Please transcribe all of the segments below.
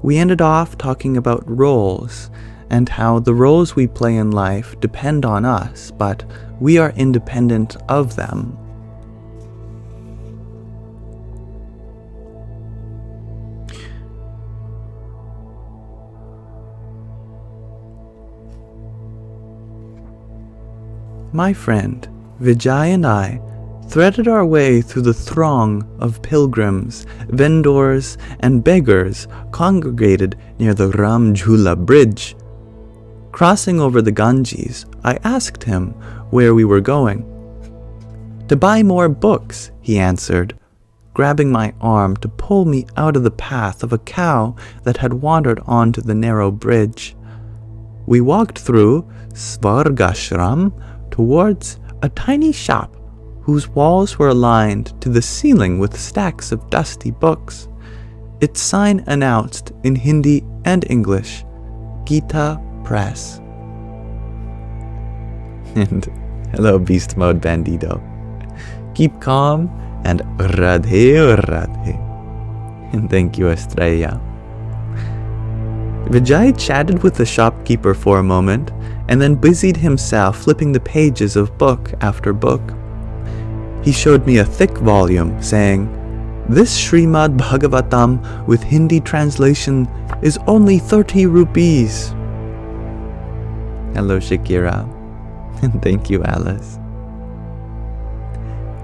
We ended off talking about roles, and how the roles we play in life depend on us, but we are independent of them. My friend Vijay and I threaded our way through the throng of pilgrims, vendors, and beggars congregated near the Ram Jhula bridge. Crossing over the Ganges, I asked him where we were going. "To buy more books," he answered, grabbing my arm to pull me out of the path of a cow that had wandered onto the narrow bridge. We walked through Svargashram towards a tiny shop whose walls were aligned to the ceiling with stacks of dusty books. Its sign announced in Hindi and English, Gita Press. And hello, Beast Mode Bandito. Keep calm and Radhe Radhe. And thank you, Estrella. Vijay chatted with the shopkeeper for a moment and then busied himself flipping the pages of book after book. He showed me a thick volume, saying, "This Srimad Bhagavatam with Hindi translation is only 30 rupees. Hello, Shakira. And thank you, Alice.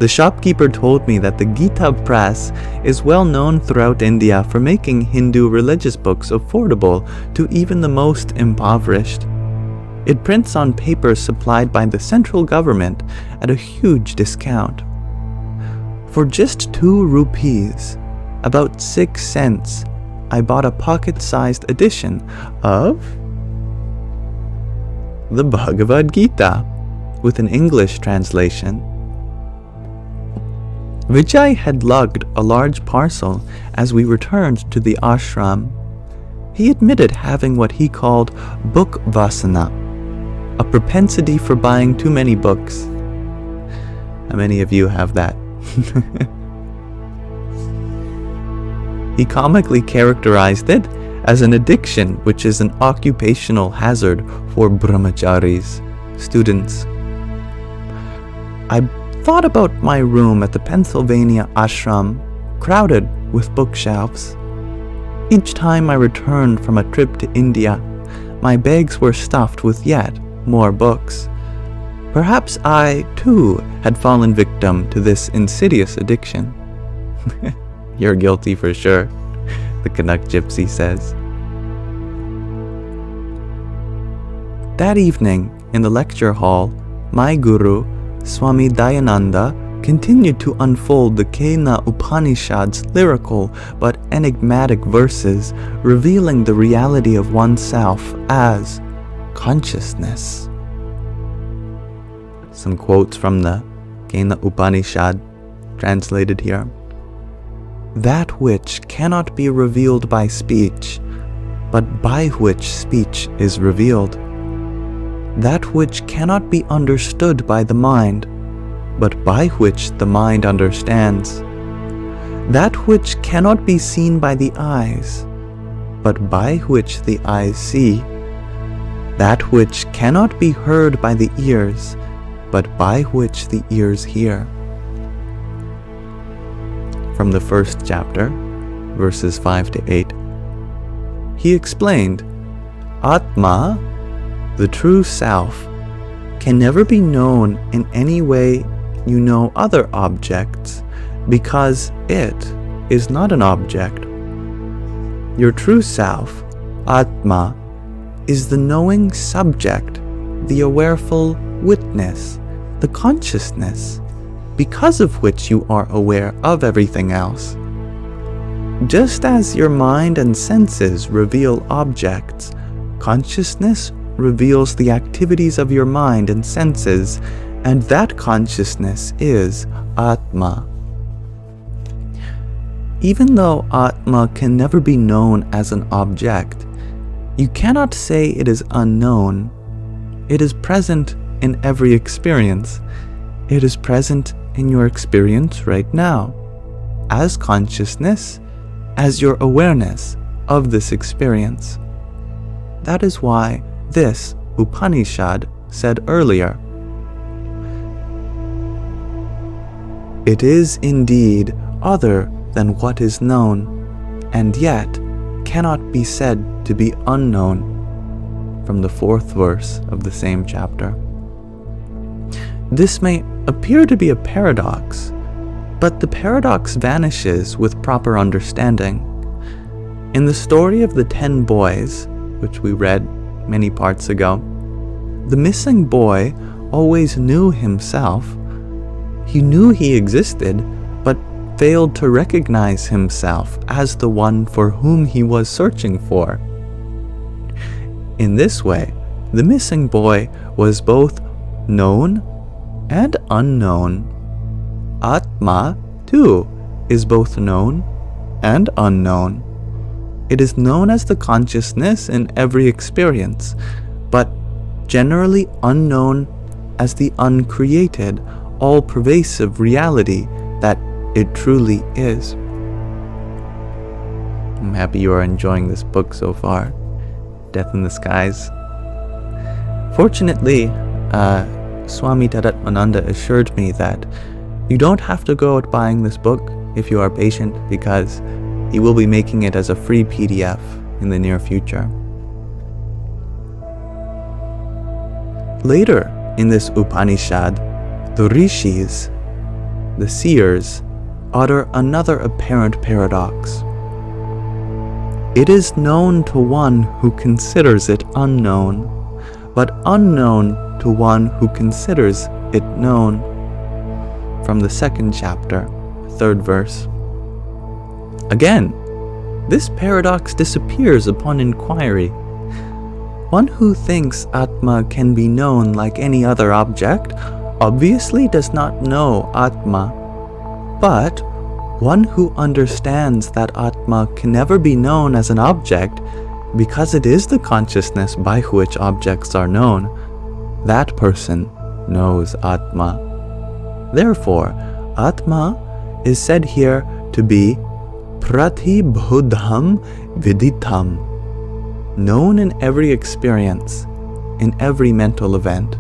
The shopkeeper told me that the Gita Press is well known throughout India for making Hindu religious books affordable to even the most impoverished. It prints on paper supplied by the central government at a huge discount. For just 2 rupees, about 6 cents, I bought a pocket-sized edition of the Bhagavad Gita with an English translation. Vijay had lugged a large parcel as we returned to the ashram. He admitted having what he called book vasana, a propensity for buying too many books. How many of you have that? He comically characterized it as an addiction, which is an occupational hazard for brahmacharis, students. I thought about my room at the Pennsylvania ashram, crowded with bookshelves. Each time I returned from a trip to India, my bags were stuffed with yet more books. Perhaps I, too, had fallen victim to this insidious addiction. You're guilty for sure, the Canuck Gypsy says. That evening, in the lecture hall, my guru, Swami Dayananda, continued to unfold the Kena Upanishads' lyrical but enigmatic verses, revealing the reality of oneself as consciousness. Some quotes from the Kena Upanishad, translated here. That which cannot be revealed by speech, but by which speech is revealed. That which cannot be understood by the mind, but by which the mind understands. That which cannot be seen by the eyes, but by which the eyes see. That which cannot be heard by the ears, but by which the ears hear. From the first chapter, verses 5 to 8, he explained, Atma, the true self, can never be known in any way you know other objects, because it is not an object. Your true self, Atma, is the knowing subject, the awareful witness, the consciousness, because of which you are aware of everything else. Just as your mind and senses reveal objects, consciousness reveals the activities of your mind and senses, and that consciousness is Atma. Even though Atma can never be known as an object, you cannot say it is unknown. It is present in every experience. It is present in your experience right now, as consciousness, as your awareness of this experience. That is why this Upanishad said earlier, "It is indeed other than what is known, and yet cannot be said to be unknown," from the 4th verse of the same chapter. This may appear to be a paradox, but the paradox vanishes with proper understanding. In the story of the 10 boys, which we read many parts ago, the missing boy always knew himself. He knew he existed, but failed to recognize himself as the one for whom he was searching for. In this way, the missing boy was both known and unknown. Atma, too, is both known and unknown. It is known as the consciousness in every experience, but generally unknown as the uncreated, all-pervasive reality that it truly is. I'm happy you are enjoying this book so far, Death in the Skies. Fortunately, Swami Tadatmananda assured me that you don't have to go out buying this book if you are patient, because he will be making it as a free PDF in the near future. Later in this Upanishad, the rishis, the seers, utter another apparent paradox. It is known to one who considers it unknown, but unknown to one who considers it known. From the 2nd chapter, 3rd verse. Again, this paradox disappears upon inquiry. One who thinks Atma can be known like any other object obviously does not know Atma, but one who understands that Atma can never be known as an object because it is the consciousness by which objects are known, that person knows Atma. Therefore, Atma is said here to be pratibhudham viditam, known in every experience, in every mental event.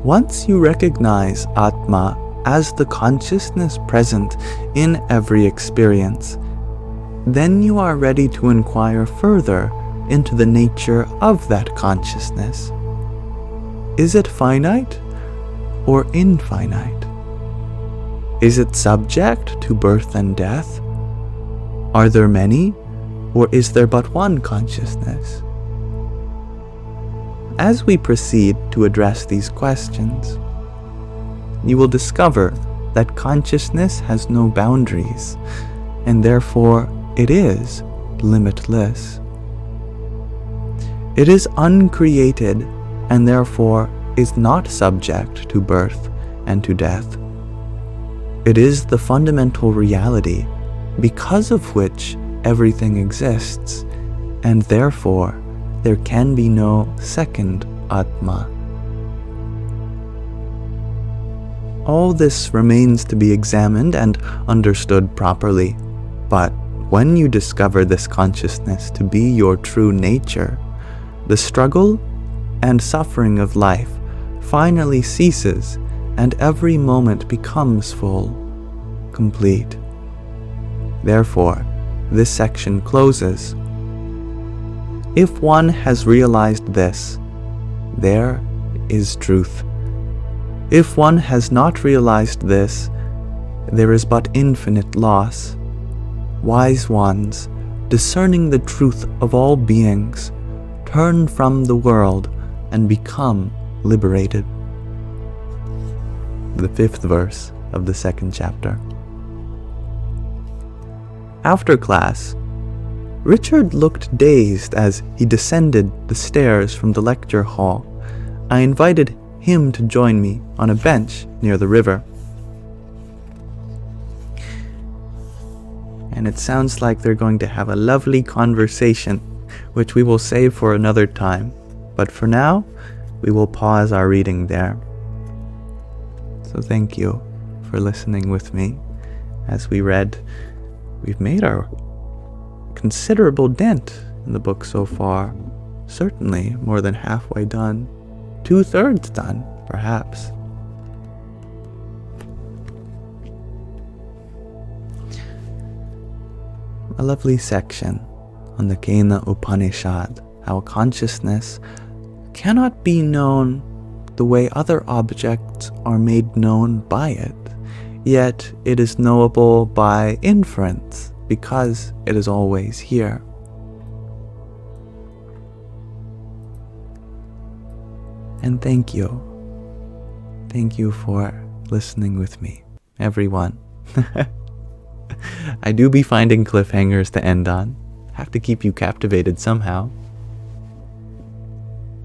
Once you recognize Atma as the consciousness present in every experience, then you are ready to inquire further into the nature of that consciousness. Is it finite or infinite? Is it subject to birth and death? Are there many, or is there but one consciousness? As we proceed to address these questions, you will discover that consciousness has no boundaries, and therefore it is limitless. It is uncreated, and therefore is not subject to birth and to death. It is the fundamental reality because of which everything exists, and therefore there can be no second Atma. All this remains to be examined and understood properly, but when you discover this consciousness to be your true nature, the struggle and suffering of life finally ceases, and every moment becomes full, complete. Therefore, this section closes. If one has realized this, there is truth. If one has not realized this, there is but infinite loss. Wise ones, discerning the truth of all beings, turn from the world and become liberated. The 5th verse of the 2nd chapter. After class, Richard looked dazed as he descended the stairs from the lecture hall. I invited him to join me on a bench near the river. And it sounds like they're going to have a lovely conversation, which we will save for another time. But for now, we will pause our reading there. So thank you for listening with me as we read we've made our considerable dent in the book so far. Certainly more than halfway done. 2/3 done, perhaps. A lovely section on the Kena Upanishad, how consciousness cannot be known the way other objects are made known by it, yet it is knowable by inference because it is always here. And thank you. Thank you for listening with me, everyone. I do be finding cliffhangers to end on. Have to keep you captivated somehow.